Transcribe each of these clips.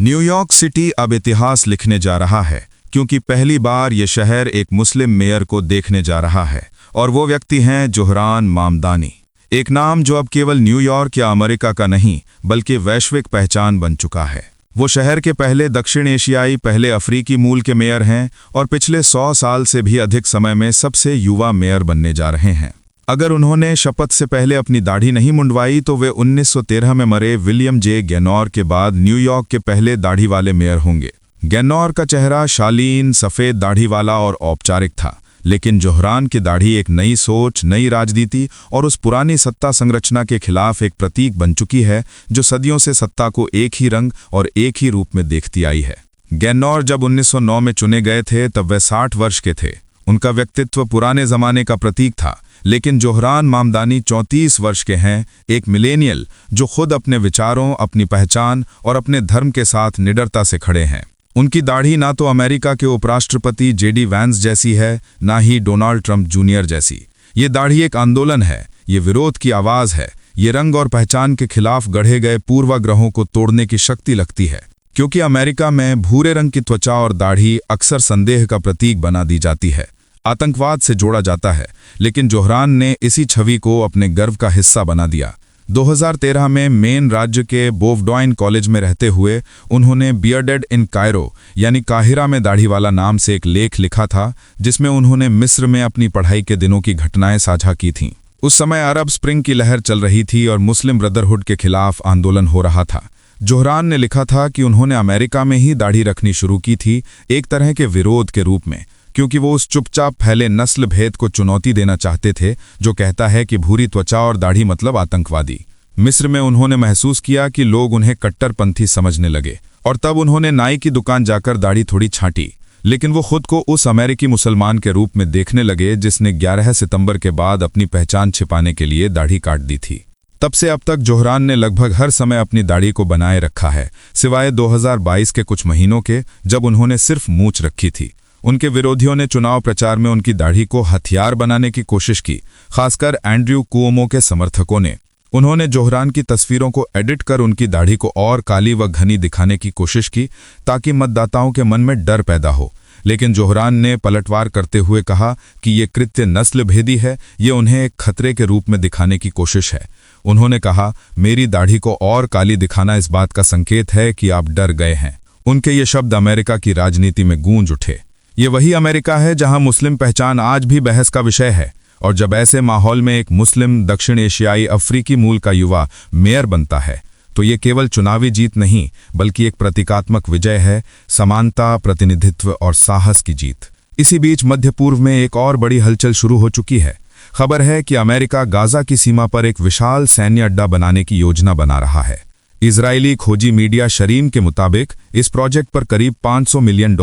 New York city अब इतिहास लिखने जा रहा है, क्योंकि पहली बार ये शहर एक मुस्लिम मेयर को देखने जा रहा है, और वो व्यक्ति हैं जोहरान मामदानी। एक नाम जो अब केवल न्यूयॉर्क या अमेरिका का नहीं, बल्कि वैश्विक पहचान बन चुका है। वो शहर के पहले दक्षिण एशियाई, पहले अफ्रीकी मूल के मेयर हैं और पिछले 100 साल से भी अधिक समय में सबसे युवा मेयर बनने जा रहे हैं। अगर उन्होंने शपथ से पहले अपनी दाढ़ी नहीं मुंडवाई तो वे 1913 में मरे विलियम जे गैनोर के बाद न्यूयॉर्क के पहले दाढ़ी वाले मेयर होंगे। गैनोर का चेहरा शालीन, सफ़ेद दाढ़ी वाला और औपचारिक था, लेकिन जोहरान की दाढ़ी एक नई सोच, नई राजनीति और उस पुरानी सत्ता संरचना के खिलाफ एक प्रतीक बन चुकी है जो सदियों से सत्ता को एक ही रंग और एक ही रूप में देखती आई है। गैनोर जब 1909 में चुने गए थे तब वे 60 वर्ष के थे। उनका व्यक्तित्व पुराने जमाने का प्रतीक था, लेकिन जोहरान मामदानी 34 वर्ष के हैं, एक मिलेनियल जो खुद अपने विचारों, अपनी पहचान और अपने धर्म के साथ निडरता से खड़े हैं। उनकी दाढ़ी ना तो अमेरिका के उपराष्ट्रपति जेडी वैंस जैसी है, ना ही डोनाल्ड ट्रंप जूनियर जैसी। ये दाढ़ी एक आंदोलन है, ये विरोध की आवाज़ है, ये रंग और पहचान के खिलाफ गढ़े गए पूर्वाग्रहों को तोड़ने की शक्ति लगती है। क्योंकि अमेरिका में भूरे रंग की त्वचा और दाढ़ी अक्सर संदेह का प्रतीक बना दी जाती है, आतंकवाद से जोड़ा जाता है, लेकिन जोहरान ने इसी छवि को अपने गर्व का हिस्सा बना दिया। 2013 में मेन राज्य के बोवडॉइन कॉलेज में रहते हुए उन्होंने बियर्डेड इन कायरो यानी काहिरा में दाढ़ी वाला नाम से एक लेख लिखा था, जिसमें उन्होंने मिस्र में अपनी पढ़ाई के दिनों की घटनाएं साझा की थीं। उस समय अरब स्प्रिंग की लहर चल रही थी और मुस्लिम ब्रदरहुड के खिलाफ आंदोलन हो रहा था। जोहरान ने लिखा था कि उन्होंने अमेरिका में ही दाढ़ी रखनी शुरू की थी, एक तरह के विरोध के रूप में, क्योंकि वो उस चुपचाप फैले नस्ल भेद को चुनौती देना चाहते थे जो कहता है कि भूरी त्वचा और दाढ़ी मतलब आतंकवादी। मिस्र में उन्होंने महसूस किया कि लोग उन्हें कट्टरपंथी समझने लगे और तब उन्होंने नाई की दुकान जाकर दाढ़ी थोड़ी छांटी, लेकिन वो खुद को उस अमेरिकी मुसलमान के रूप में देखने लगे जिसने 11 सितंबर के बाद अपनी पहचान छिपाने के लिए दाढ़ी काट दी थी। तब से अब तक जोहरान ने लगभग हर समय अपनी दाढ़ी को बनाए रखा है, सिवाय 2022 के कुछ महीनों के जब उन्होंने सिर्फ मूंछ रखी थी। उनके विरोधियों ने चुनाव प्रचार में उनकी दाढ़ी को हथियार बनाने की कोशिश की, खासकर एंड्रयू कुओमो के समर्थकों ने। उन्होंने जोहरान की तस्वीरों को एडिट कर उनकी दाढ़ी को और काली व घनी दिखाने की कोशिश की ताकि मतदाताओं के मन में डर पैदा हो, लेकिन जोहरान ने पलटवार करते हुए कहा कि ये कृत्य नस्ल भेदी है, ये उन्हें एक खतरे के रूप में दिखाने की कोशिश है। उन्होंने कहा, मेरी दाढ़ी को और काली दिखाना इस बात का संकेत है कि आप डर गए हैं। उनके ये शब्द अमेरिका की राजनीति में गूंज उठे। ये वही अमेरिका है जहां मुस्लिम पहचान आज भी बहस का विषय है, और जब ऐसे माहौल में एक मुस्लिम, दक्षिण एशियाई, अफ्रीकी मूल का युवा मेयर बनता है तो ये केवल चुनावी जीत नहीं बल्कि एक प्रतीकात्मक विजय है, समानता, प्रतिनिधित्व और साहस की जीत। इसी बीच मध्य पूर्व में एक और बड़ी हलचल शुरू हो चुकी है। खबर है कि अमेरिका गाजा की सीमा पर एक विशाल सैन्य अड्डा बनाने की योजना बना रहा है। इजरायली खोजी मीडिया शरीम के मुताबिक इस प्रोजेक्ट पर करीब $500 मिलियन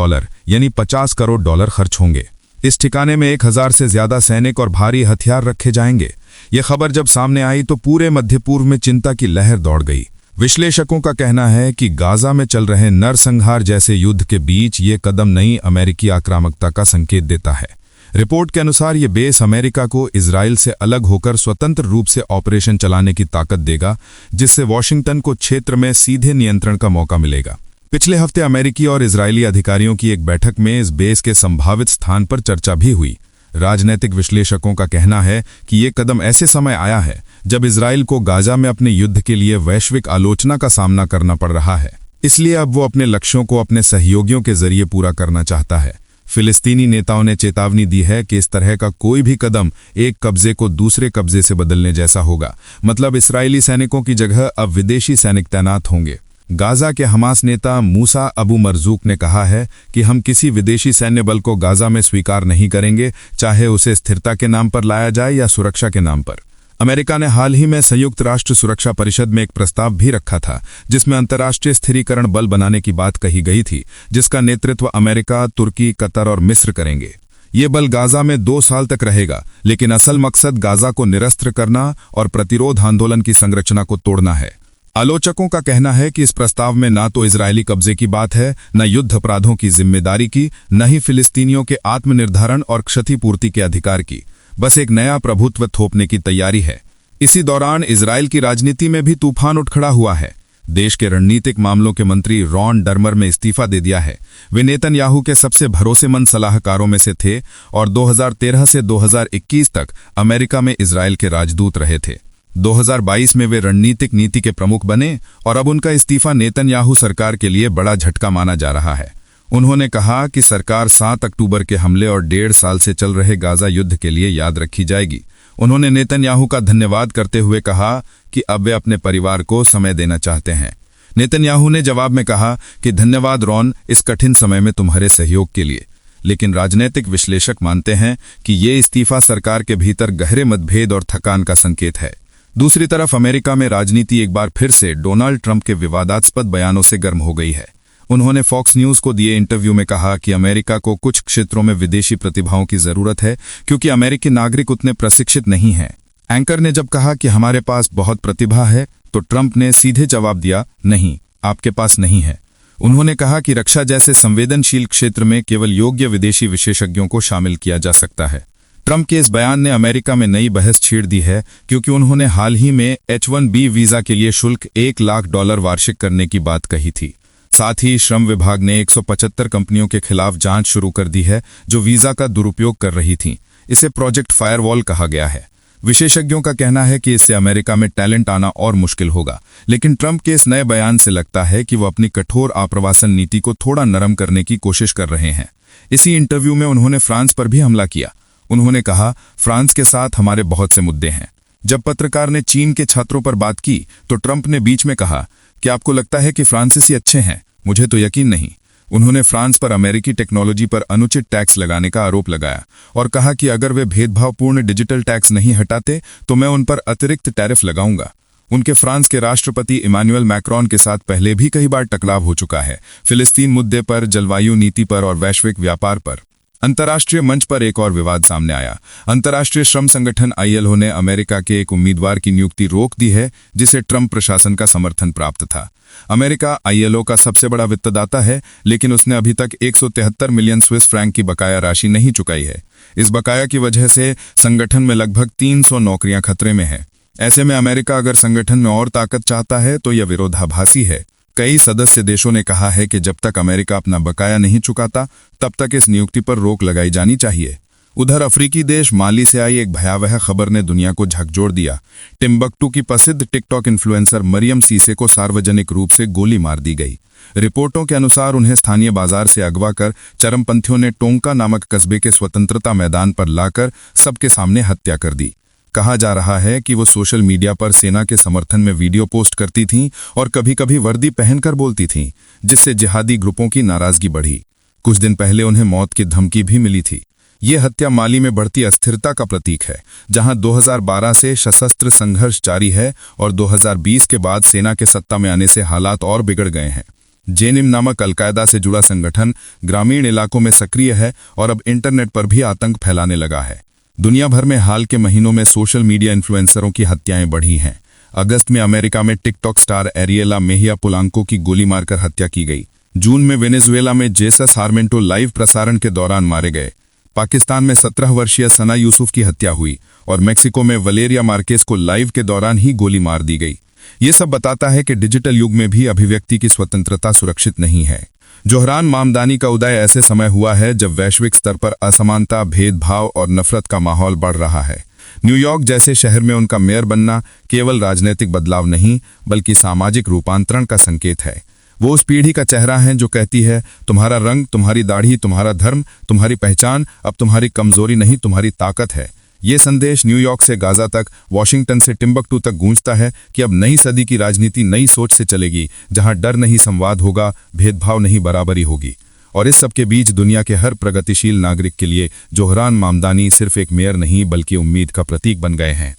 यानी 50 करोड़ डॉलर खर्च होंगे। इस ठिकाने में 1000 से ज्यादा सैनिक और भारी हथियार रखे जाएंगे। ये खबर जब सामने आई तो पूरे मध्य पूर्व में चिंता की लहर दौड़ गई। विश्लेषकों का कहना है कि गाजा में चल रहे नरसंहार जैसे युद्ध के बीच ये कदम नई अमेरिकी आक्रामकता का संकेत देता है। रिपोर्ट के अनुसार ये बेस अमेरिका को इजराइल से अलग होकर स्वतंत्र रूप से ऑपरेशन चलाने की ताकत देगा, जिससे वॉशिंगटन को क्षेत्र में सीधे नियंत्रण का मौका मिलेगा। पिछले हफ्ते अमेरिकी और इजरायली अधिकारियों की एक बैठक में इस बेस के संभावित स्थान पर चर्चा भी हुई। राजनैतिक विश्लेषकों का कहना है कि ये कदम ऐसे समय आया है जब इजराइल को गाजा में अपने युद्ध के लिए वैश्विक आलोचना का सामना करना पड़ रहा है, इसलिए अब वो अपने लक्ष्यों को अपने सहयोगियों के जरिए पूरा करना चाहता है। फिलिस्तीनी नेताओं ने चेतावनी दी है कि इस तरह का कोई भी कदम एक कब्जे को दूसरे कब्जे से बदलने जैसा होगा, मतलब इस्राएली सैनिकों की जगह अब विदेशी सैनिक तैनात होंगे। गाजा के हमास नेता मूसा अबू मरजूक ने कहा है कि हम किसी विदेशी सैन्य बल को गाजा में स्वीकार नहीं करेंगे, चाहे उसे स्थिरता के नाम पर लाया जाए या सुरक्षा के नाम पर। अमेरिका ने हाल ही में संयुक्त राष्ट्र सुरक्षा परिषद में एक प्रस्ताव भी रखा था जिसमें अंतर्राष्ट्रीय स्थिरीकरण बल बनाने की बात कही गई थी, जिसका नेतृत्व अमेरिका, तुर्की, कतर और मिस्र करेंगे। ये बल गाजा में 2 साल तक रहेगा, लेकिन असल मकसद गाजा को निरस्त्र करना और प्रतिरोध आंदोलन की संरचना को तोड़ना है। आलोचकों का कहना है कि इस प्रस्ताव में ना तो इजरायली कब्जे की बात है, न युद्ध अपराधों की जिम्मेदारी की, न ही फिलिस्तीनियों के आत्मनिर्धारण और क्षतिपूर्ति के अधिकार की। बस एक नया प्रभुत्व थोपने की तैयारी है। इसी दौरान इजराइल की राजनीति में भी तूफान उठ खड़ा हुआ है। देश के रणनीतिक मामलों के मंत्री रॉन डर्मर ने इस्तीफा दे दिया है। वे नेतन्याहू के सबसे भरोसेमंद सलाहकारों में से थे और 2013 से 2021 तक अमेरिका में इजरायल के राजदूत रहे थे। 2022 में वे रणनीतिक नीति के प्रमुख बने और अब उनका इस्तीफा नेतन्याहू सरकार के लिए बड़ा झटका माना जा रहा है। उन्होंने कहा कि सरकार 7 अक्टूबर के हमले और 1.5 साल से चल रहे गाजा युद्ध के लिए याद रखी जाएगी। उन्होंने नेतन्याहू का धन्यवाद करते हुए कहा कि अब वे अपने परिवार को समय देना चाहते हैं। नेतन्याहू ने जवाब में कहा कि धन्यवाद रॉन, इस कठिन समय में तुम्हारे सहयोग के लिए। लेकिन राजनीतिक विश्लेषक मानते हैं कि ये इस्तीफा सरकार के भीतर गहरे मतभेद और थकान का संकेत है। दूसरी तरफ अमेरिका में राजनीति एक बार फिर से डोनाल्ड ट्रंप के विवादास्पद बयानों से गर्म हो गई है। उन्होंने फॉक्स न्यूज को दिए इंटरव्यू में कहा कि अमेरिका को कुछ क्षेत्रों में विदेशी प्रतिभाओं की जरूरत है क्योंकि अमेरिकी नागरिक उतने प्रशिक्षित नहीं हैं। एंकर ने जब कहा कि हमारे पास बहुत प्रतिभा है तो ट्रंप ने सीधे जवाब दिया, नहीं, आपके पास नहीं है। उन्होंने कहा कि रक्षा जैसे संवेदनशील क्षेत्र में केवल योग्य विदेशी विशेषज्ञों को शामिल किया जा सकता है। ट्रंप के इस बयान ने अमेरिका में नई बहस छेड़ दी है क्योंकि उन्होंने हाल ही में H-1B वीजा के लिए शुल्क $1 लाख वार्षिक करने की बात कही थी। साथ ही श्रम विभाग ने 175 कंपनियों के खिलाफ जांच शुरू कर दी है जो वीजा का दुरुपयोग कर रही थीं। इसे प्रोजेक्ट फायरवॉल कहा गया है। विशेषज्ञों का कहना है कि इससे अमेरिका में टैलेंट आना और मुश्किल होगा, लेकिन ट्रंप के इस नए बयान से लगता है कि वो अपनी कठोर आप्रवासन नीति को थोड़ा नरम करने की कोशिश कर रहे हैं। इसी इंटरव्यू में उन्होंने फ्रांस पर भी हमला किया। उन्होंने कहा, फ्रांस के साथ हमारे बहुत से मुद्दे हैं। जब पत्रकार ने चीन के छात्रों पर बात की तो ट्रंप ने बीच में कहा कि आपको लगता है कि फ्रांसीसी अच्छे हैं, मुझे तो यकीन नहीं। उन्होंने फ्रांस पर अमेरिकी टेक्नोलॉजी पर अनुचित टैक्स लगाने का आरोप लगाया और कहा कि अगर वे भेदभावपूर्ण डिजिटल टैक्स नहीं हटाते तो मैं उन पर अतिरिक्त टैरिफ लगाऊंगा। उनके फ्रांस के राष्ट्रपति इमानुएल मैक्रोन के साथ पहले भी कई बार टकराव हो चुका है, फिलिस्तीन मुद्दे पर, जलवायु नीति पर और वैश्विक व्यापार पर। अंतर्राष्ट्रीय मंच पर एक और विवाद सामने आया। अंतर्राष्ट्रीय श्रम संगठन ILO ने अमेरिका के एक उम्मीदवार की नियुक्ति रोक दी है जिसे ट्रंप प्रशासन का समर्थन प्राप्त था। अमेरिका ILO का सबसे बड़ा वित्तदाता है, लेकिन उसने अभी तक 173 मिलियन स्विस फ्रैंक की बकाया राशि नहीं चुकाई है। इस बकाया की वजह से संगठन में लगभग 300 नौकरियां खतरे में हैं। ऐसे में अमेरिका अगर संगठन में और ताकत चाहता है तो यह विरोधाभासी है। कई सदस्य देशों ने कहा है कि जब तक अमेरिका अपना बकाया नहीं चुकाता तब तक इस नियुक्ति पर रोक लगाई जानी चाहिए। उधर अफ्रीकी देश माली से आई एक भयावह खबर ने दुनिया को झकझोर दिया। टिम्बकटू की प्रसिद्ध टिकटॉक इन्फ्लुएंसर मरियम सीसे को सार्वजनिक रूप से गोली मार दी गई। रिपोर्टों के अनुसार उन्हें स्थानीय बाजार से अगवा कर चरमपंथियों ने टोंका नामक कस्बे के स्वतंत्रता मैदान पर लाकर सबके सामने हत्या कर दी। कहा जा रहा है कि वो सोशल मीडिया पर सेना के समर्थन में वीडियो पोस्ट करती थीं और कभी-कभी वर्दी पहनकर बोलती थीं, जिससे जिहादी ग्रुपों की नाराजगी बढ़ी। कुछ दिन पहले उन्हें मौत की धमकी भी मिली थी। ये हत्या माली में बढ़ती अस्थिरता का प्रतीक है, जहां 2012 से सशस्त्र संघर्ष जारी है और 2020 के बाद सेना के सत्ता में आने से हालात और बिगड़ गए हैं। जेनिम नामक अलकायदा से जुड़ा संगठन ग्रामीण इलाकों में सक्रिय है और अब इंटरनेट पर भी आतंक फैलाने लगा है। दुनिया भर में हाल के महीनों में सोशल मीडिया इन्फ्लुएंसरों की हत्याएं बढ़ी हैं। अगस्त में अमेरिका में टिकटॉक स्टार एरिएला मेहिया पोलांको की गोली मारकर हत्या की गई। जून में वेनेजुएला में जेसस हार्मेंटो लाइव प्रसारण के दौरान मारे गए। पाकिस्तान में 17 वर्षीय सना यूसुफ की हत्या हुई और मेक्सिको में वलेरिया मार्केस को लाइव के दौरान ही गोली मार दी गई। ये सब बताता है कि डिजिटल युग में भी अभिव्यक्ति की स्वतंत्रता सुरक्षित नहीं है। जोहरान मामदानी का उदय ऐसे समय हुआ है जब वैश्विक स्तर पर असमानता, भेदभाव और नफरत का माहौल बढ़ रहा है। न्यूयॉर्क जैसे शहर में उनका मेयर बनना केवल राजनीतिक बदलाव नहीं बल्कि सामाजिक रूपांतरण का संकेत है। वो उस पीढ़ी का चेहरा है जो कहती है, तुम्हारा रंग, तुम्हारी दाढ़ी, तुम्हारा धर्म, तुम्हारी पहचान अब तुम्हारी कमजोरी नहीं, तुम्हारी ताकत है। ये संदेश न्यूयॉर्क से गाजा तक, वॉशिंगटन से टिम्बकटू तक गूंजता है कि अब नई सदी की राजनीति नई सोच से चलेगी, जहां डर नहीं संवाद होगा, भेदभाव नहीं बराबरी होगी। और इस सब के बीच दुनिया के हर प्रगतिशील नागरिक के लिए जोहरान मामदानी सिर्फ एक मेयर नहीं बल्कि उम्मीद का प्रतीक बन गए हैं।